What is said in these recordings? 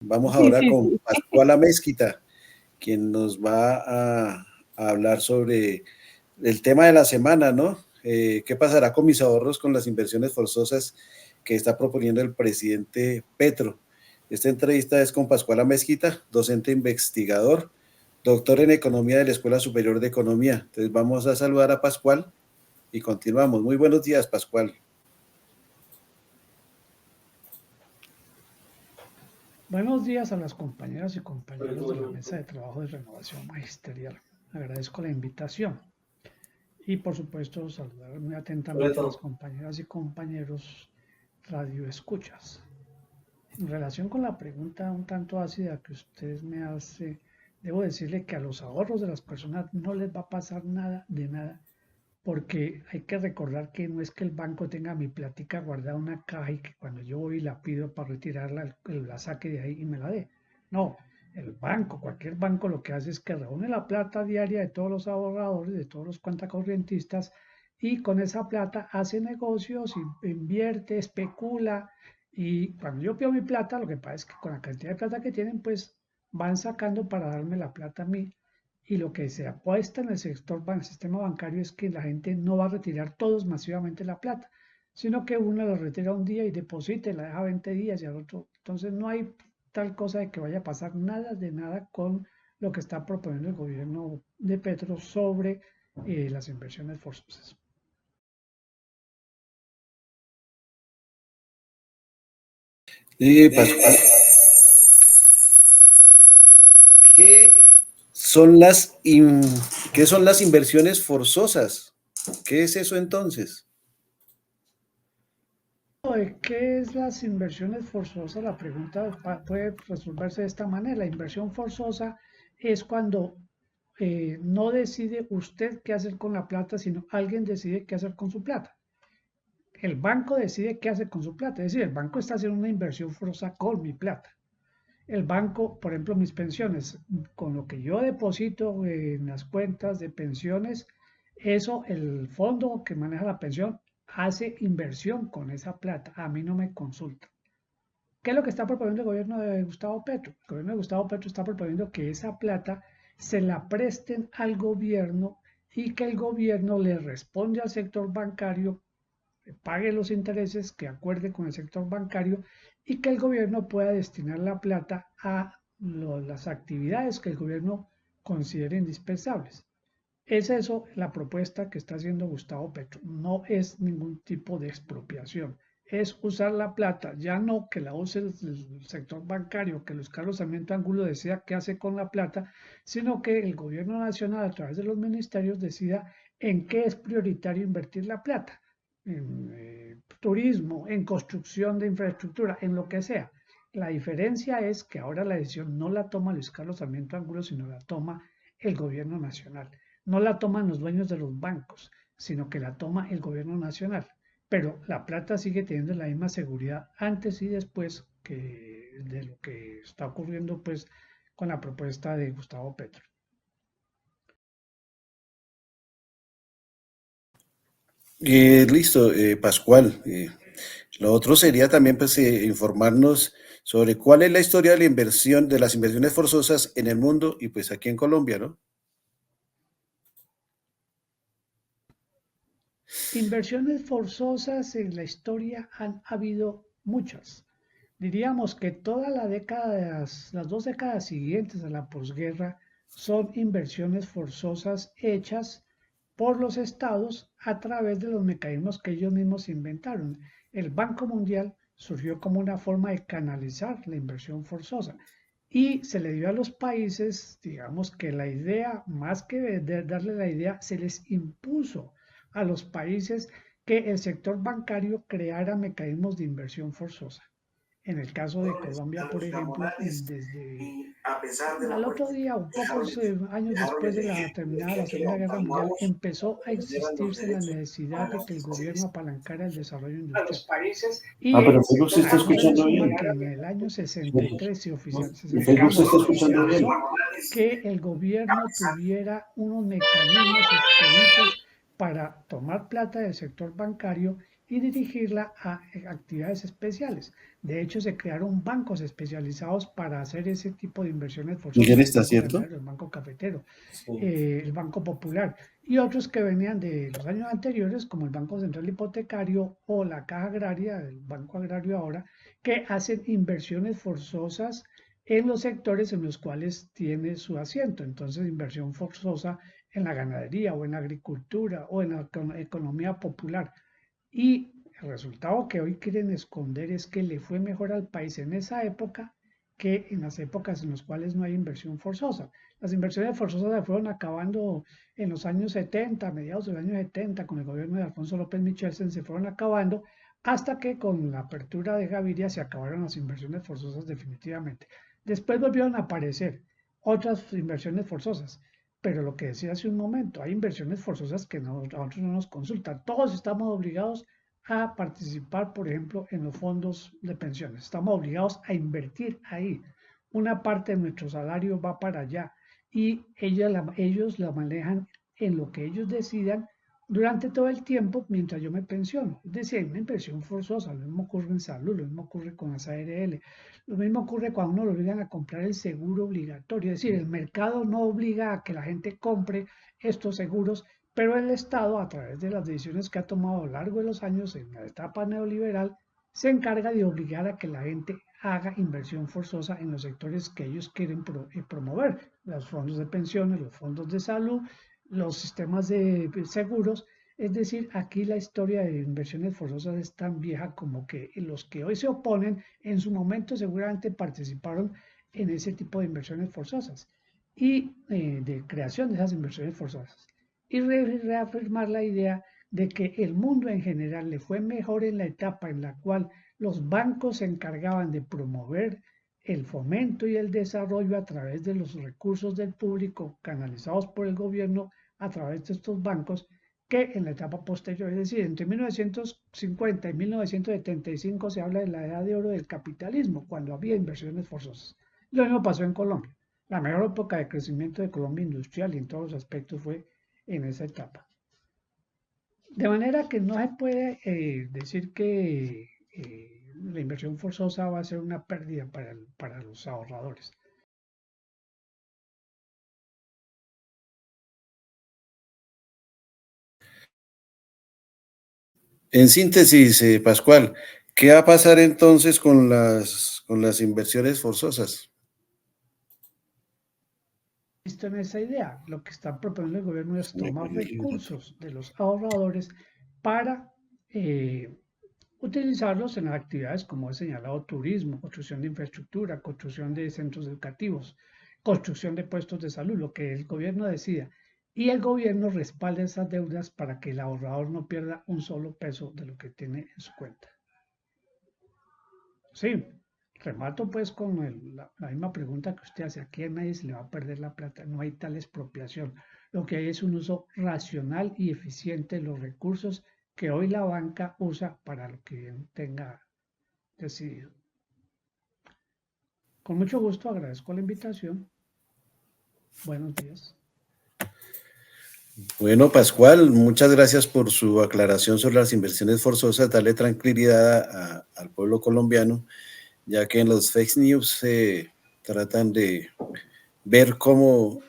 Vamos Sí, ahora sí, con sí. Pascual Amezquita, quien nos va a hablar sobre el tema de la semana, ¿no? ¿Qué pasará con mis ahorros con las inversiones forzosas que está proponiendo el presidente Petro? Esta entrevista es con Pascual Amezquita, docente investigador, doctor en economía de la Escuela Superior de Economía. Entonces vamos a saludar a Pascual y continuamos. Muy buenos días, Pascual. Buenos días a las compañeras y compañeros de la mesa de trabajo de renovación magisterial. Agradezco la invitación y por supuesto saludar muy atentamente a las compañeras y compañeros radio escuchas. En relación con la pregunta un tanto ácida que usted me hace, debo decirle que a los ahorros de las personas no les va a pasar nada de nada, porque hay que recordar que no es que el banco tenga mi plática guardada en una caja y que cuando yo voy y la pido para retirarla, la saque de ahí y me la dé. No, el banco, cualquier banco lo que hace es que reúne la plata diaria de todos los ahorradores, de todos los cuentacorrientistas, y con esa plata hace negocios, invierte, especula, y cuando yo pido mi plata, lo que pasa es que con la cantidad de plata que tienen, pues van sacando para darme la plata a mí, y lo que se apuesta en el sistema bancario es que la gente no va a retirar todos masivamente la plata, sino que uno la retira un día y deposita y la deja 20 días y al otro. Entonces no hay tal cosa de que vaya a pasar nada de nada con lo que está proponiendo el gobierno de Petro sobre las inversiones forzosas. Pascual, ¿qué son qué son las inversiones forzosas? ¿Qué es eso entonces? ¿Qué es las inversiones forzosas? La pregunta puede resolverse de esta manera. La inversión forzosa es cuando no decide usted qué hacer con la plata, sino alguien decide qué hacer con su plata. El banco decide qué hacer con su plata, es decir, el banco está haciendo una inversión forzosa con mi plata. El banco, por ejemplo, mis pensiones, con lo que yo deposito en las cuentas de pensiones, eso, el fondo que maneja la pensión hace inversión con esa plata. A mí no me consulta. ¿Qué es lo que está proponiendo el gobierno de Gustavo Petro? El gobierno de Gustavo Petro está proponiendo que esa plata se la presten al gobierno y que el gobierno le responde al sector bancario, pague los intereses que acuerde con el sector bancario y que el gobierno pueda destinar la plata a las actividades que el gobierno considere indispensables. Es eso la propuesta que está haciendo Gustavo Petro. No es ningún tipo de expropiación. Es usar la plata, ya no que la use el sector bancario, que Luis Carlos Sarmiento Angulo decida qué hace con la plata, sino que el gobierno nacional a través de los ministerios decida en qué es prioritario invertir la plata. En turismo, en construcción de infraestructura, en lo que sea. La diferencia es que ahora la decisión no la toma Luis Carlos Sarmiento Angulo, sino la toma el gobierno nacional. No la toman los dueños de los bancos, sino que la toma el gobierno nacional. Pero la plata sigue teniendo la misma seguridad antes y después que de lo que está ocurriendo pues con la propuesta de Gustavo Petro. Listo, Pascual. Lo otro sería también pues, informarnos sobre cuál es la historia de la inversión, de las inversiones forzosas en el mundo y pues aquí en Colombia, ¿no? Inversiones forzosas en la historia han habido muchas. Diríamos que toda la década, las 2 décadas siguientes a la posguerra son inversiones forzosas hechas por los estados a través de los mecanismos que ellos mismos inventaron. El Banco Mundial surgió como una forma de canalizar la inversión forzosa y se le dio a los países, digamos que la idea, más que darle la idea, se les impuso a los países que el sector bancario creara mecanismos de inversión forzosa. En el caso de Colombia, por ejemplo, desde al otro día, o pocos años después de la terminada la Segunda Guerra Mundial, empezó a existirse la necesidad de que el gobierno apalancara el desarrollo industrial. Ah, Y pero Facebook se está a eso se le escuchando suma bien. que en el año 63 Y Facebook se está 64 se escuchando bien. oficializó que el gobierno tuviera unos mecanismos expeditos para tomar plata del sector bancario y dirigirla a actividades especiales. De hecho, se crearon bancos especializados para hacer ese tipo de inversiones Miguel forzosas, el está Banco cierto. Ganadero, el Banco Cafetero, Sí. el Banco Popular y otros que venían de los años anteriores, como el Banco Central Hipotecario o la Caja Agraria, el Banco Agrario ahora, que hacen inversiones forzosas en los sectores en los cuales tiene su asiento. Entonces, inversión forzosa en la ganadería o en la agricultura o en la economía popular. Y el resultado que hoy quieren esconder es que le fue mejor al país en esa época que en las épocas en las cuales no hay inversión forzosa. Las inversiones forzosas se fueron acabando en los años 70, mediados de los años 70, con el gobierno de Alfonso López Michelsen, se fueron acabando hasta que con la apertura de Gaviria se acabaron las inversiones forzosas definitivamente. Después volvieron a aparecer otras inversiones forzosas, pero lo que decía hace un momento, hay inversiones forzosas que no, a nosotros no nos consultan. Todos estamos obligados a participar, por ejemplo, en los fondos de pensiones. Estamos obligados a invertir ahí. Una parte de nuestro salario va para allá y ellos la manejan en lo que ellos decidan durante todo el tiempo mientras yo me pensiono. Es decir, hay una inversión forzosa. Lo mismo ocurre en salud, lo mismo ocurre con las ARL, lo mismo ocurre cuando uno lo obligan a comprar el seguro obligatorio. Es decir, el mercado no obliga a que la gente compre estos seguros, pero el Estado, a través de las decisiones que ha tomado a lo largo de los años en la etapa neoliberal, se encarga de obligar a que la gente haga inversión forzosa en los sectores que ellos quieren promover, los fondos de pensiones, los fondos de salud, los sistemas de seguros. Es decir, aquí la historia de inversiones forzosas es tan vieja como que los que hoy se oponen en su momento seguramente participaron en ese tipo de inversiones forzosas y de creación de esas inversiones forzosas. Y reafirmar la idea de que el mundo en general le fue mejor en la etapa en la cual los bancos se encargaban de promover el fomento y el desarrollo a través de los recursos del público canalizados por el gobierno a través de estos bancos que en la etapa posterior, es decir, entre 1950 y 1975 se habla de la edad de oro del capitalismo, cuando había inversiones forzosas. Lo mismo pasó en Colombia. La mejor época de crecimiento de Colombia industrial y en todos los aspectos fue en esa etapa. De manera que no se puede decir que la inversión forzosa va a ser una pérdida para los ahorradores. En síntesis, Pascual, ¿qué va a pasar entonces con las inversiones forzosas? Visto en esa idea, lo que está proponiendo el gobierno es tomar recursos de los ahorradores para utilizarlos en actividades como he señalado, turismo, construcción de infraestructura, construcción de centros educativos, construcción de puestos de salud, lo que el gobierno decida. Y el gobierno respalda esas deudas para que el ahorrador no pierda un solo peso de lo que tiene en su cuenta. Sí, remato pues con la misma pregunta que usted hace, aquí a nadie se le va a perder la plata, no hay tal expropiación. Lo que hay es un uso racional y eficiente de los recursos que hoy la banca usa para lo que tenga decidido. Con mucho gusto agradezco la invitación. Buenos días. Bueno, Pascual, muchas gracias por su aclaración sobre las inversiones forzosas, darle tranquilidad al pueblo colombiano, ya que en los fake news se tratan de ver cómo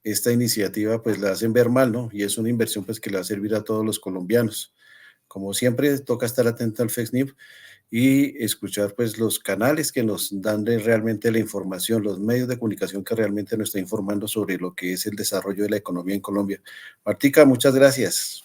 esta iniciativa pues la hacen ver mal, ¿no? Y es una inversión pues que le va a servir a todos los colombianos. Como siempre, toca estar atento al fake news y escuchar pues los canales que nos dan realmente la información, los medios de comunicación que realmente nos están informando sobre lo que es el desarrollo de la economía en Colombia. Martica, muchas gracias.